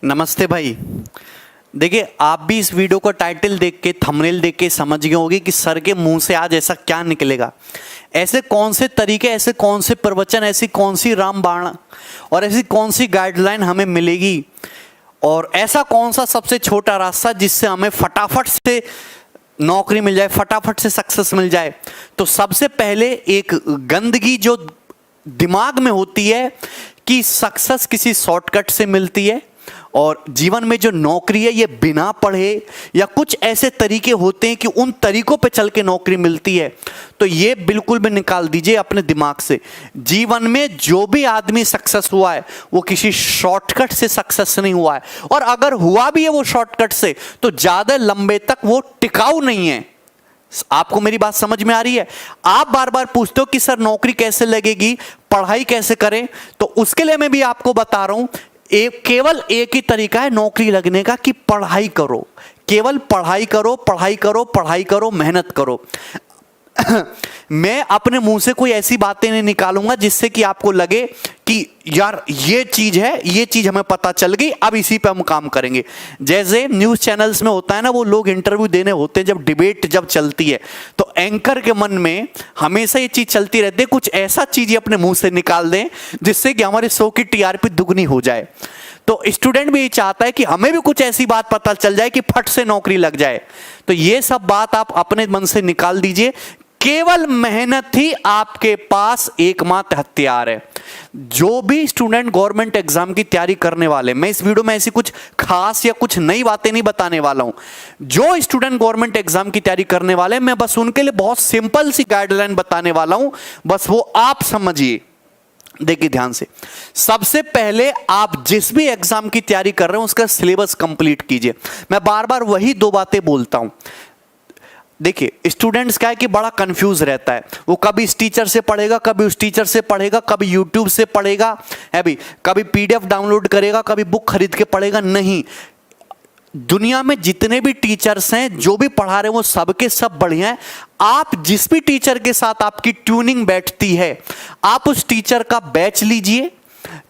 नमस्ते भाई। देखिए, आप भी इस वीडियो का टाइटल देख के, थंबनेल देख के समझ गए होंगे कि सर के मुंह से आज ऐसा क्या निकलेगा। ऐसे कौन से तरीके, ऐसे कौन से प्रवचन, ऐसी कौन सी रामबाण और ऐसी कौन सी गाइडलाइन हमें मिलेगी, और ऐसा कौन सा सबसे छोटा रास्ता जिससे हमें फटाफट से नौकरी मिल जाए, फटाफट से सक्सेस मिल जाए। तो सबसे पहले एक गंदगी जो दिमाग में होती है कि सक्सेस किसी शॉर्टकट से मिलती है, और जीवन में जो नौकरी है ये बिना पढ़े या कुछ ऐसे तरीके होते हैं कि उन तरीकों पे चल के नौकरी मिलती है। तो ये बिल्कुल भी निकाल दीजिए अपने दिमाग से। जीवन में जो भी आदमी सक्सेस हुआ है वो किसी शॉर्टकट से सक्सेस नहीं हुआ है, और अगर हुआ भी है वो शॉर्टकट से तो ज्यादा लंबे तक वो टिकाऊ नहीं है। आपको मेरी बात समझ में आ रही है? आप बार बार पूछते हो कि सर नौकरी कैसे लगेगी, पढ़ाई कैसे करें, तो उसके लिए मैं भी आपको बता रहा हूं, केवल एक ही तरीका है नौकरी लगने का कि पढ़ाई करो। केवल पढ़ाई करो, पढ़ाई करो, पढ़ाई करो, मेहनत करो। मैं अपने मुंह से कोई ऐसी बातें नहीं निकालूंगा जिससे कि आपको लगे कि यार ये चीज है, ये चीज हमें पता चल गई, अब इसी पे हम काम करेंगे। जैसे न्यूज चैनल्स में होता है ना, वो लोग इंटरव्यू देने होते हैं, जब डिबेट जब चलती है तो एंकर के मन में हमेशा ये चीज चलती रहती है, कुछ ऐसा चीज अपने मुंह से निकाल दें जिससे कि हमारे शो की टीआरपी दुगनी हो जाए। तो स्टूडेंट भी ये चाहता है कि हमें भी कुछ ऐसी बात पता चल जाए कि फट से नौकरी लग जाए। तो ये सब बात आप अपने मन से निकाल दीजिए। केवल मेहनत ही आपके पास एकमात्र हथियार है। जो भी स्टूडेंट गवर्नमेंट एग्जाम की तैयारी करने वाले, मैं इस वीडियो में ऐसी कुछ खास या कुछ नई बातें नहीं बताने वाला हूं। जो स्टूडेंट गवर्नमेंट एग्जाम की तैयारी करने वाले, मैं बस उनके लिए बहुत सिंपल सी गाइडलाइन बताने वाला हूं, बस वो आप समझिए। देखिए ध्यान से, सबसे पहले आप जिस भी एग्जाम की तैयारी कर रहे हैं उसका सिलेबस कंप्लीट कीजिए। मैं बार बार वही दो बातें बोलता हूं। देखिए, स्टूडेंट्स क्या है कि बड़ा कंफ्यूज रहता है, वो कभी इस टीचर से पढ़ेगा, कभी उस टीचर से पढ़ेगा, कभी यूट्यूब से पढ़ेगा, है भी, कभी पीडीएफ डाउनलोड करेगा, कभी बुक खरीद के पढ़ेगा। नहीं, दुनिया में जितने भी टीचर्स हैं, जो भी पढ़ा रहे हैं, वो सबके सब बढ़िया हैं। आप जिस भी टीचर के साथ आपकी ट्यूनिंग बैठती है, आप उस टीचर का बैच लीजिए,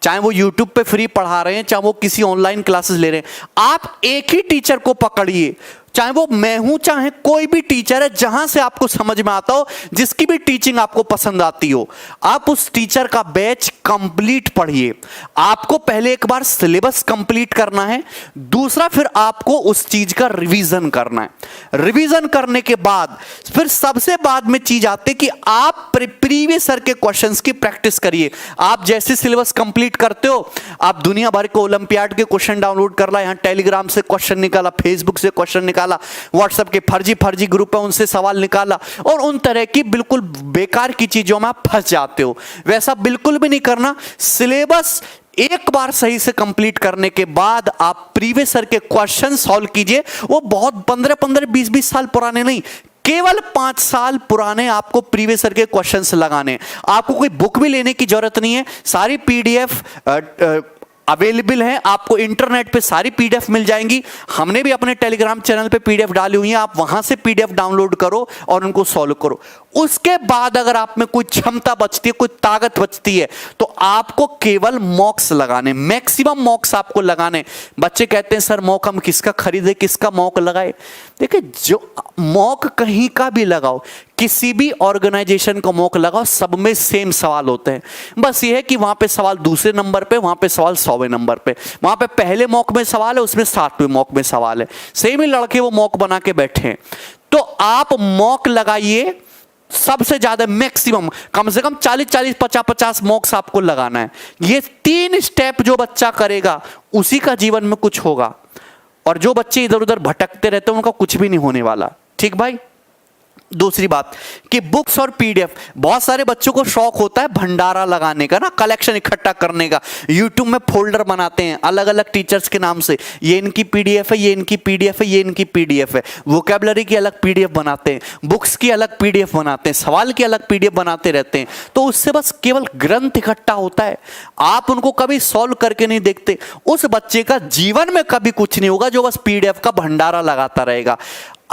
चाहे वो YouTube पे फ्री पढ़ा रहे हैं, चाहे वो किसी ऑनलाइन क्लासेस ले रहे हैं। आप एक ही टीचर को पकड़िए, चाहे वो मैं हूं, चाहे कोई भी टीचर है, जहां से आपको समझ में आता हो, जिसकी भी टीचिंग आपको पसंद आती हो, आप उस टीचर का बैच कंप्लीट पढ़िए। आपको पहले एक बार सिलेबस कंप्लीट करना है, दूसरा फिर आपको उस चीज का रिवीजन करना है। रिवीजन करने के बाद फिर सबसे बाद में चीज आती है कि आप प्रीवियस ईयर के क्वेश्चंस की प्रैक्टिस करिए। आप जैसे सिलेबस कंप्लीट करते हो, आप दुनिया भर के ओलंपियाड के क्वेश्चन डाउनलोड कर ला, यहां टेलीग्राम से क्वेश्चन निकाला, फेसबुक से क्वेश्चन निकाला, व्हाट्सएप के फर्जी ग्रुप है उनसे सवाल निकाला, और उन तरह की बिल्कुल बेकार की चीजों में आप फंस जाते हो। वैसा बिल्कुल भी नहीं करना। सिलेबस एक बार सही से कंप्लीट करने के बाद आप प्रीवियस ईयर के क्वेश्चन सॉल्व कीजिए। वो बहुत 15-15, 20-20 साल पुराने नहीं, केवल 5 साल पुराने आपको प्रीवियस ईयर के क्वेश्चंस लगाने। आपको कोई बुक भी लेने की जरूरत नहीं है, सारी पीडीएफ अवेलेबल है, आपको इंटरनेट पे सारी पीडीएफ मिल जाएंगी। हमने भी अपने टेलीग्राम चैनल पे पीडीएफ डाली हुई है, आप वहां से पीडीएफ डाउनलोड करो और उनको सॉल्व करो। उसके बाद अगर आप में कोई क्षमता बचती है, कोई ताकत बचती है, तो आपको केवल मॉक्स लगाने, मैक्सिमम मॉक्स आपको लगाने। बच्चे कहते हैं सर मॉक हम किसका खरीदे, किसका मॉक लगाए? देखिए, जो मॉक कहीं का भी लगाओ, किसी भी ऑर्गेनाइजेशन का मॉक लगाओ, सब में सेम सवाल होते हैं। बस ये है कि वहां पे सवाल दूसरे नंबर पे, वहां पे सवाल 100वें नंबर पे, वहां पे पहले मॉक में सवाल है, उसमें 60वें मॉक में सवाल है। सेम ही लड़के वो मॉक बना के बैठे हैं। तो आप मॉक लगाइए, सबसे ज्यादा मैक्सिमम कम से कम 40-40, 50-50 मॉक्स आपको लगाना है। ये 3 स्टेप जो बच्चा करेगा उसी का जीवन में कुछ होगा, और जो बच्चे इधर उधर भटकते रहते हैं उनका कुछ भी नहीं होने वाला। ठीक भाई? दूसरी बात कि बुक्स और पीडीएफ, बहुत सारे बच्चों को शौक होता है भंडारा लगाने का ना, कलेक्शन इकट्ठा करने का। यूट्यूब में फोल्डर बनाते हैं अलग अलग टीचर्स के नाम से, ये इनकी पीडीएफ है, ये इनकी पीडीएफ है, ये इनकी पीडीएफ है। वोकैबुलरी की अलग पीडीएफ बनाते हैं, बुक्स की अलग पीडीएफ बनाते हैं, सवाल की अलग पीडीएफ बनाते रहते हैं। तो उससे बस केवल ग्रंथ इकट्ठा होता है, आप उनको कभी सॉल्व करके नहीं देखते। उस बच्चे का जीवन में कभी कुछ नहीं होगा जो बस पीडीएफ का भंडारा लगाता रहेगा।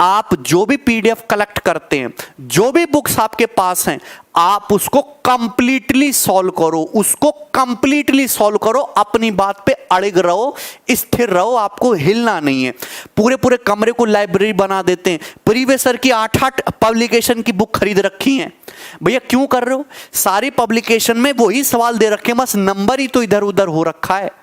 आप जो भी पीडीएफ कलेक्ट करते हैं, जो भी बुक्स आपके पास हैं, आप उसको कंप्लीटली सॉल्व करो, उसको कंप्लीटली सॉल्व करो, अपनी बात पे अड़िग रहो, स्थिर रहो, आपको हिलना नहीं है। पूरे पूरे कमरे को लाइब्रेरी बना देते हैं, प्रीवियस ईयर की 8-8 पब्लिकेशन की बुक खरीद रखी हैं। भैया क्यों कर रहे हो? सारी पब्लिकेशन में वही सवाल दे रखे हैं, बस नंबर ही तो इधर उधर हो रखा है।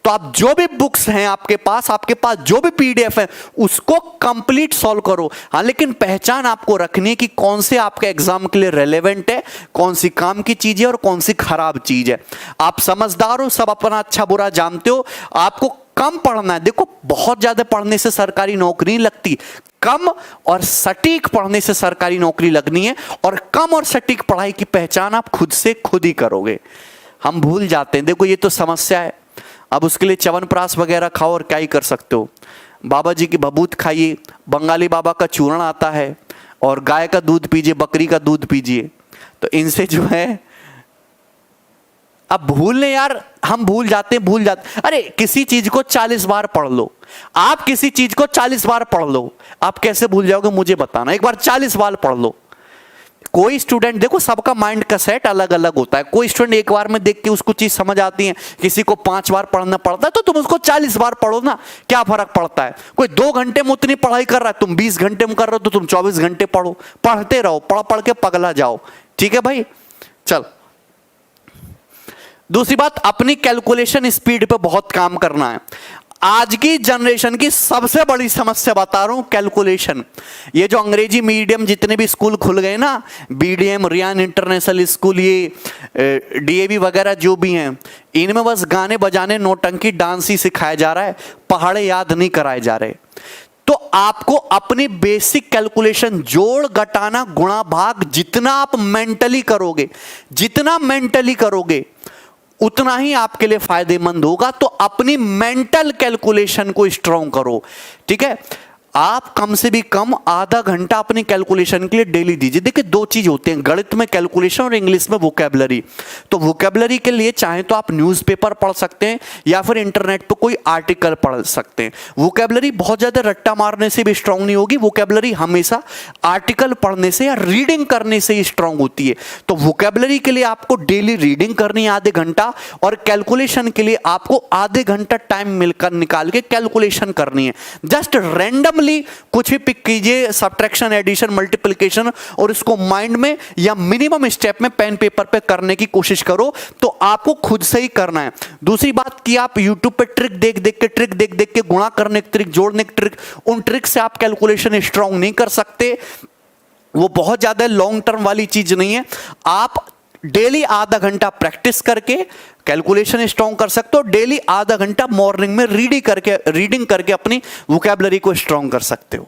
तो आप जो भी बुक्स हैं आपके पास जो भी पीडीएफ है, उसको कंप्लीट सॉल्व करो। हाँ, लेकिन पहचान आपको रखनी है कि कौन से आपके एग्जाम के लिए रेलेवेंट है, कौन सी काम की चीज है और कौन सी खराब चीज है। आप समझदार हो, सब अपना अच्छा बुरा जानते हो, आपको कम पढ़ना है। देखो, बहुत ज्यादा पढ़ने से सरकारी नौकरी नहीं लगती, कम और सटीक पढ़ने से सरकारी नौकरी लगनी है। और कम और सटीक पढ़ाई की पहचान आप खुद से खुद ही करोगे। हम भूल जाते हैं, देखो ये तो समस्या है। अब उसके लिए च्यवनप्राश वगैरह खाओ और क्या ही कर सकते हो। बाबा जी की भभूत खाइए, बंगाली बाबा का चूर्ण आता है, और गाय का दूध पीजिए, बकरी का दूध पीजिए। तो इनसे जो है अब भूलने, यार हम भूल जाते। अरे किसी चीज को 40 बार पढ़ लो, आप किसी चीज को 40 बार पढ़ लो, आप कैसे भूल जाओगे मुझे बताना। एक बार 40 बार पढ़ लो। कोई स्टूडेंट, देखो सबका माइंड का सेट अलग अलग होता है। कोई स्टूडेंट एक बार में देख के उसको चीज समझ आती है, किसी को 5 बार पढ़ना पड़ता है। तो तुम उसको 40 बार पढ़ो ना, क्या फर्क पड़ता है। कोई 2 घंटे में उतनी पढ़ाई कर रहा है, तुम 20 घंटे में कर रहे हो, तो तुम 24 घंटे पढ़ो, पढ़ते रहो, पढ़ पढ़ के पगला जाओ। ठीक है भाई, चल। दूसरी बात, अपनी कैलकुलेशन स्पीड पे बहुत काम करना है। आज की जनरेशन की सबसे बड़ी समस्या बता रहा हूं, कैलकुलेशन। ये जो अंग्रेजी मीडियम जितने भी स्कूल खुल गए ना, बीडीएम, रियान इंटरनेशनल स्कूल, ये डीएवी वगैरह जो भी हैं, इनमें बस गाने बजाने, नौटंकी, डांस ही सिखाया जा रहा है, पहाड़े याद नहीं कराए जा रहे। तो आपको अपनी बेसिक कैलकुलेशन, जोड़ घटाना गुणा भाग, जितना आप मेंटली करोगे उतना ही आपके लिए फायदेमंद होगा। तो अपनी मेंटल कैलकुलेशन को स्ट्रांग करो। ठीक है, आप कम से भी कम आधा घंटा अपनी कैलकुलेशन के लिए डेली दीजिए। देखिए 2 चीज होते हैं, गणित में कैलकुलेशन और इंग्लिश में वोकैबुलरी। तो वोकैबुलरी के लिए चाहे तो आप न्यूज़पेपर पढ़ सकते हैं या फिर इंटरनेट पर कोई आर्टिकल पढ़ सकते हैं। वोकैबुलरी बहुत ज्यादा रट्टा मारने से भी स्ट्रांग नहीं होगी। वोकैबुलरी हमेशा आर्टिकल पढ़ने से या रीडिंग करने से ही स्ट्रांग होती है। तो वोकैबुलरी के लिए आपको डेली रीडिंग करनी है आधे घंटा, और कैलकुलेशन के लिए आपको आधे घंटा टाइम मिलकर निकाल के कैलकुलेशन करनी है। जस्ट रैंडम कुछ भी पिक कीजिए, सब्ट्रैक्शन, एडिशन, मल्टीप्लिकेशन, और इसको माइंड में या मिनिमम स्टेप में पेन पेपर पे करने की कोशिश करो। तो आपको खुद से ही करना है। दूसरी बात कि आप YouTube पे ट्रिक देख देख के, गुणा करने की ट्रिक, जोड़ने की ट्रिक, उन ट्रिक से आप कैलकुलेशन स्ट्रांग नहीं कर सकते। वो बहुत ज्यादा लॉन्ग टर्म वाली चीज नहीं है। आप डेली आधा घंटा प्रैक्टिस करके कैलकुलेशन स्ट्रांग कर सकते हो। डेली आधा घंटा मॉर्निंग में रीडिंग करके अपनी वोकैबुलरी को स्ट्रांग कर सकते हो।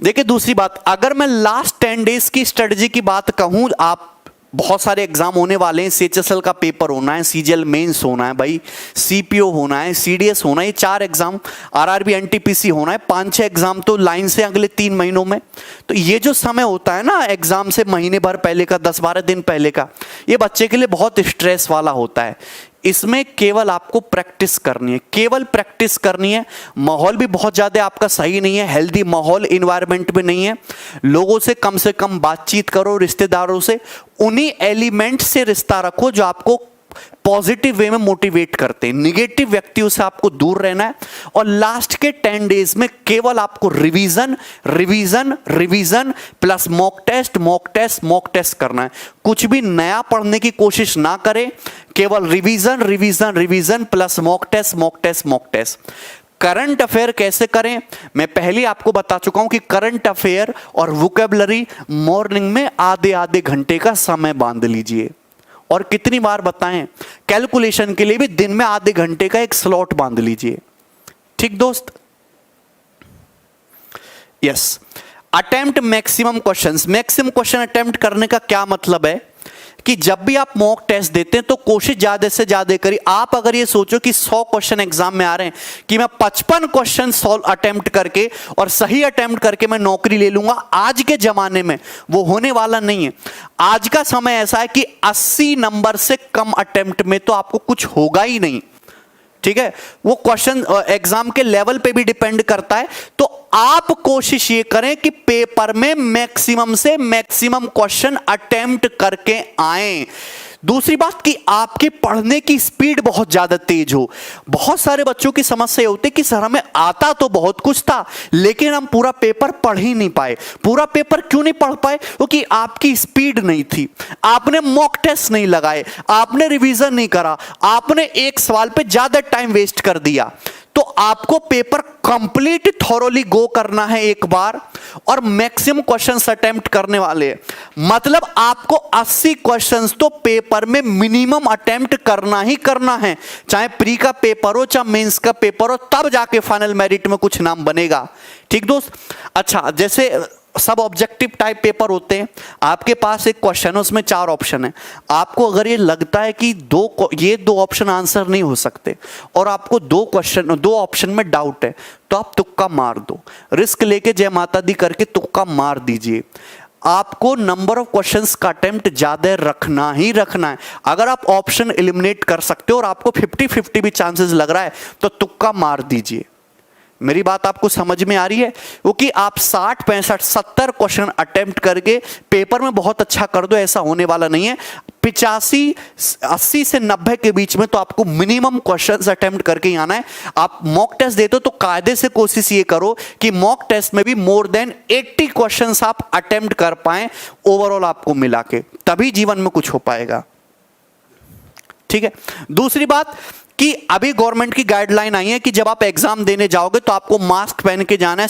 देखिए दूसरी बात, अगर मैं लास्ट 10 डेज की स्ट्रेटजी की बात कहूं, आप बहुत सारे एग्जाम होने वाले हैं। सीएचएसएल का पेपर होना है, सीजीएल मेंस होना है भाई, सीपीओ होना है, सीडीएस होना है, ये 4 एग्जाम, आरआरबी एनटीपीसी होना है, 5-6 एग्जाम तो लाइन से अगले 3 महीनों में। तो ये जो समय होता है ना एग्जाम से महीने भर पहले का, 10-12 दिन पहले का, ये बच्चे के लिए बहुत स्ट्रेस वाला होता है। इसमें केवल आपको प्रैक्टिस करनी है। माहौल भी बहुत ज्यादा आपका सही नहीं है, हेल्दी माहौल इन्वायरमेंट में नहीं है। लोगों से कम बातचीत करो, रिश्तेदारों से उन्हीं एलिमेंट से रिश्ता रखो जो आपको पॉजिटिव वे में मोटिवेट करते हैं। निगेटिव व्यक्तियों से आपको दूर रहना है। और लास्ट के 10 डेज में केवल आपको रिवीजन प्लस मॉक टेस्ट करना है। कुछ भी नया पढ़ने की कोशिश ना करें, केवल revision plus mock test. Current affair कैसे करें, मैं पहले आपको बता चुका हूं कि करंट अफेयर और वोकैबुलरी मॉर्निंग में आधे घंटे का समय बांध लीजिए। और कितनी बार बताएं, कैलकुलेशन के लिए भी दिन में आधे घंटे का एक स्लॉट बांध लीजिए। ठीक दोस्त, yes. Attempt maximum question attempt करने का क्या मतलब है कि जब भी आप मॉक टेस्ट देते हैं तो कोशिश ज्यादा से ज्यादा करिए। आप अगर ये सोचो कि 100 क्वेश्चन एग्जाम में आ रहे हैं कि मैं 55 क्वेश्चन सॉल्व अटेम्प्ट करके और सही अटेम्प्ट करके मैं नौकरी ले लूंगा, आज के जमाने में वो होने वाला नहीं है। आज का समय ऐसा है कि 80 नंबर से कम अटेम्प्ट में तो आपको कुछ होगा ही नहीं। ठीक है, वो क्वेश्चन एग्जाम के लेवल पे भी डिपेंड करता है। तो आप कोशिश ये करें कि पेपर में मैक्सिमम से मैक्सिमम क्वेश्चन अटेम्प्ट करके आएं। दूसरी बात कि आपके पढ़ने की स्पीड बहुत ज्यादा तेज हो। बहुत सारे बच्चों की समस्या होती है कि सर हमें आता तो बहुत कुछ था लेकिन हम पूरा पेपर पढ़ ही नहीं पाए। पूरा पेपर क्यों नहीं पढ़ पाए? क्योंकि आपकी स्पीड नहीं थी, आपने मॉक टेस्ट नहीं लगाए, आपने रिवीजन नहीं करा, आपने एक सवाल पे ज्यादा टाइम वेस्ट कर दिया। तो आपको पेपर कंप्लीट थॉरोली गो करना है एक बार और मैक्सिमम क्वेश्चंस अटेम्प्ट करने वाले हैं। मतलब आपको 80 क्वेश्चंस तो पेपर में मिनिमम अटेम्प्ट करना ही करना है, चाहे प्री का पेपर हो चाहे मेंस का पेपर हो, तब जाके फाइनल मेरिट में कुछ नाम बनेगा। ठीक दोस्त? अच्छा, जैसे सब ऑब्जेक्टिव टाइप पेपर होते हैं, आपके पास एक क्वेश्चन है उसमें 4 ऑप्शन है। आपको अगर ये लगता है कि ये दो ऑप्शन आंसर नहीं हो सकते और आपको दो ऑप्शन में डाउट है, तो आप तुक्का मार दो, रिस्क लेके जय माता दी करके तुक्का मार दीजिए। आपको नंबर ऑफ क्वेश्चंस का अटेम्प्ट ज्यादा रखना ही रखना है। अगर आप ऑप्शन एलिमिनेट कर सकते हो और आपको 50-50 भी चांसेस लग रहा है तो तुक्का मार दीजिए। मेरी बात आपको समझ में आ रही है? क्योंकि आप 60, 65, 70 क्वेश्चन अटेम्प्ट करके पेपर में बहुत अच्छा कर दो, ऐसा होने वाला नहीं है। 85, 80 से 90 के बीच में तो आपको मिनिमम क्वेश्चंस अटेम्प्ट करके ही आना है। आप मॉक टेस्ट देते हो तो कायदे से कोशिश ये करो कि मॉक टेस्ट में भी मोर देन 80 क्वेश्चंस आप अटेम्प्ट कर पाए ओवरऑल आपको मिला के, तभी जीवन में कुछ हो पाएगा। ठीक है? दूसरी बात कि अभी गवर्नमेंट की गाइडलाइन आई है कि जब आप एग्जाम देने जाओगे तो आपको मास्क पहन के जाना है,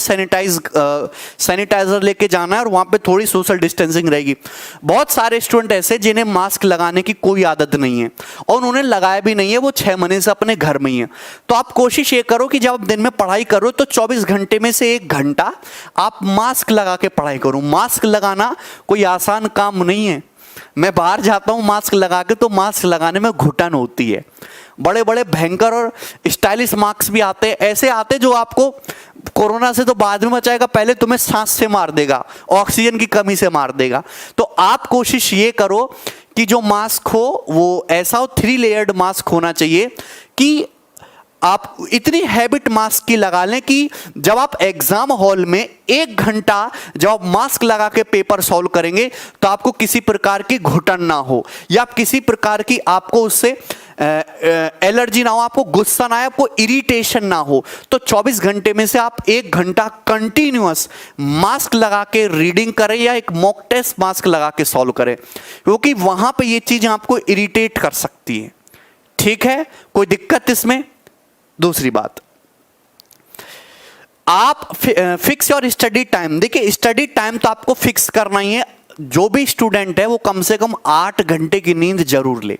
सैनिटाइजर लेके जाना है और वहां पे थोड़ी सोशल डिस्टेंसिंग रहेगी। बहुत सारे स्टूडेंट ऐसे जिन्हें मास्क लगाने की कोई आदत नहीं है और उन्होंने लगाया भी नहीं है, वो 6 महीने से अपने घर में ही है। तो आप कोशिश ये करो कि जब आप दिन में पढ़ाई करो तो 24 घंटे में से 1 घंटा आप मास्क लगा के पढ़ाई करो। मास्क लगाना कोई आसान काम नहीं है। मैं बाहर जाता हूं मास्क लगा के तो मास्क लगाने में घुटन होती है। बड़े बड़े भयंकर और स्टाइलिश मास्क भी आते हैं, ऐसे आते जो आपको कोरोना से तो बाद में बचाएगा, पहले तुम्हें सांस से मार देगा, ऑक्सीजन की कमी से मार देगा। तो आप कोशिश ये करो कि जो मास्क हो वो ऐसा हो, 3 लेयर्ड मास्क होना चाहिए कि आप इतनी हैबिट मास्क की लगा लें कि जब आप एग्जाम हॉल में 1 घंटा जब आप मास्क लगा के पेपर सॉल्व करेंगे तो आपको किसी प्रकार की घुटन ना हो या किसी प्रकार की आपको उससे एलर्जी ना हो, आपको गुस्सा ना आए, आपको इरिटेशन ना हो। तो 24 घंटे में से आप 1 घंटा कंटिन्यूअस मास्क लगा के रीडिंग करें या एक मॉक टेस्ट मास्क लगा के सॉल्व करें, क्योंकि वहां पे ये चीजें आपको इरिटेट कर सकती है। ठीक है? कोई दिक्कत इसमें? दूसरी बात, आप फिक्स योर स्टडी टाइम। देखिए, स्टडी टाइम तो आपको फिक्स करना ही है। जो भी स्टूडेंट है वो कम से कम 8 घंटे की नींद जरूर ले।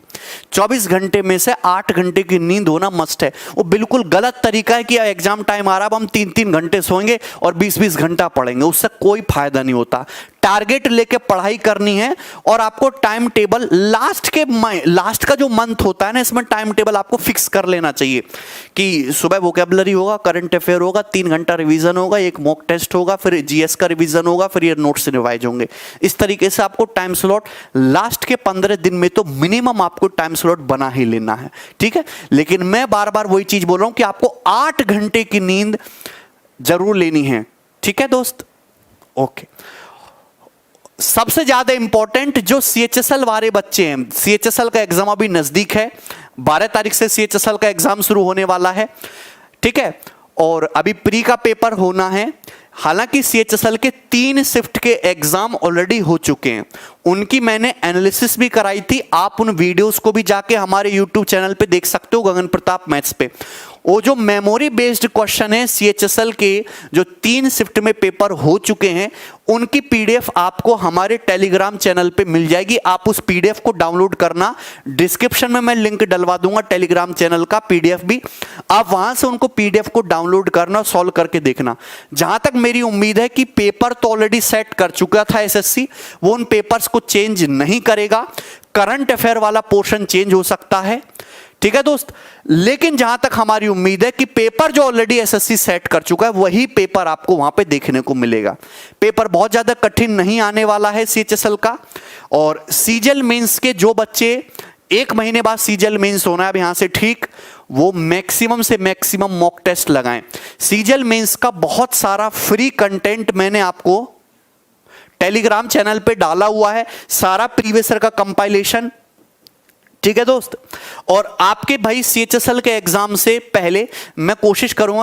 24 घंटे में से 8 घंटे की नींद होना मस्ट है। वो बिल्कुल गलत तरीका है कि एग्जाम टाइम आ रहा है अब हम 3-3 घंटे सोएंगे और 20-20 घंटा पढ़ेंगे, उससे कोई फायदा नहीं होता। टारगेट लेके पढ़ाई करनी है और आपको टाइम टेबल लास्ट का जो मंथ होता है ना, इसमें टाइम टेबल आपको फिक्स कर लेना चाहिए कि सुबह वोकैबुलरी होगा, करंट अफेयर होगा, 3 घंटा रिवीजन होगा, एक मॉक टेस्ट होगा, फिर जीएस का रिवीजन होगा, फिर ये नोट्स रिवाइज होंगे। इस तरीके से आपको टाइम स्लॉट लास्ट के 15 दिन में तो मिनिमम आपको टाइम स्लॉट बना ही लेना है। ठीक है? लेकिन मैं बार बार वही चीज बोल रहा हूं कि आपको 8 घंटे की नींद जरूर लेनी है। ठीक है दोस्त? ओके। सबसे ज्यादा इंपॉर्टेंट जो सीएचएसएल वाले बच्चे हैं, सीएचएसएल का एग्जाम अभी नजदीक है, 12 तारीख से सीएचएसएल का एग्जाम शुरू होने वाला है। ठीक है? और अभी प्री का पेपर होना है। हालांकि सीएचएसएल के 3 शिफ्ट के एग्जाम ऑलरेडी हो चुके हैं, उनकी मैंने एनालिसिस भी कराई थी। आप उन वीडियोस को भी जाके हमारे यूट्यूब चैनल पे देख सकते हो, गगन प्रताप मैथ्स पे। वो जो मेमोरी बेस्ड क्वेश्चन है सीएचएसएल के, जो 3 शिफ्ट में पेपर हो चुके हैं, उनकी पीडीएफ आपको हमारे टेलीग्राम चैनल पे मिल जाएगी। आप उस पीडीएफ को डाउनलोड करना, डिस्क्रिप्शन में मैं लिंक डलवा दूंगा टेलीग्राम चैनल का, पीडीएफ भी। आप वहां से उनको पीडीएफ को डाउनलोड करना, सॉल्व करके देखना। जहां तक मेरी उम्मीद है कि पेपर तो ऑलरेडी सेट कर चुका था एसएससी, वो उन पेपर्स को चेंज नहीं करेगा। करंट अफेयर वाला पोर्शन चेंज हो सकता है। ठीक है दोस्त? लेकिन जहां तक हमारी उम्मीद है कि पेपर जो ऑलरेडी एसएससी सेट कर चुका है वही पेपर आपको वहां पे देखने को मिलेगा। पेपर बहुत ज्यादा कठिन नहीं आने वाला है सीएचएसएल का। और सीजीएल मेंस के जो बच्चे 1 महीने बाद सीजीएल मेंस होना है, अब यहां से ठीक वो मैक्सिमम से मैक्सिमम मॉक टेस्ट लगाएं। सीजीएल मेंस का बहुत सारा फ्री कंटेंट मैंने आपको टेलीग्राम चैनल पे डाला हुआ है, सारा प्रीवियस ईयर का कंपाइलेशन, ठीक है दोस्त। और आपके भाई सीएचएसएल के एग्जाम से पहले मैं कोशिश करूंगा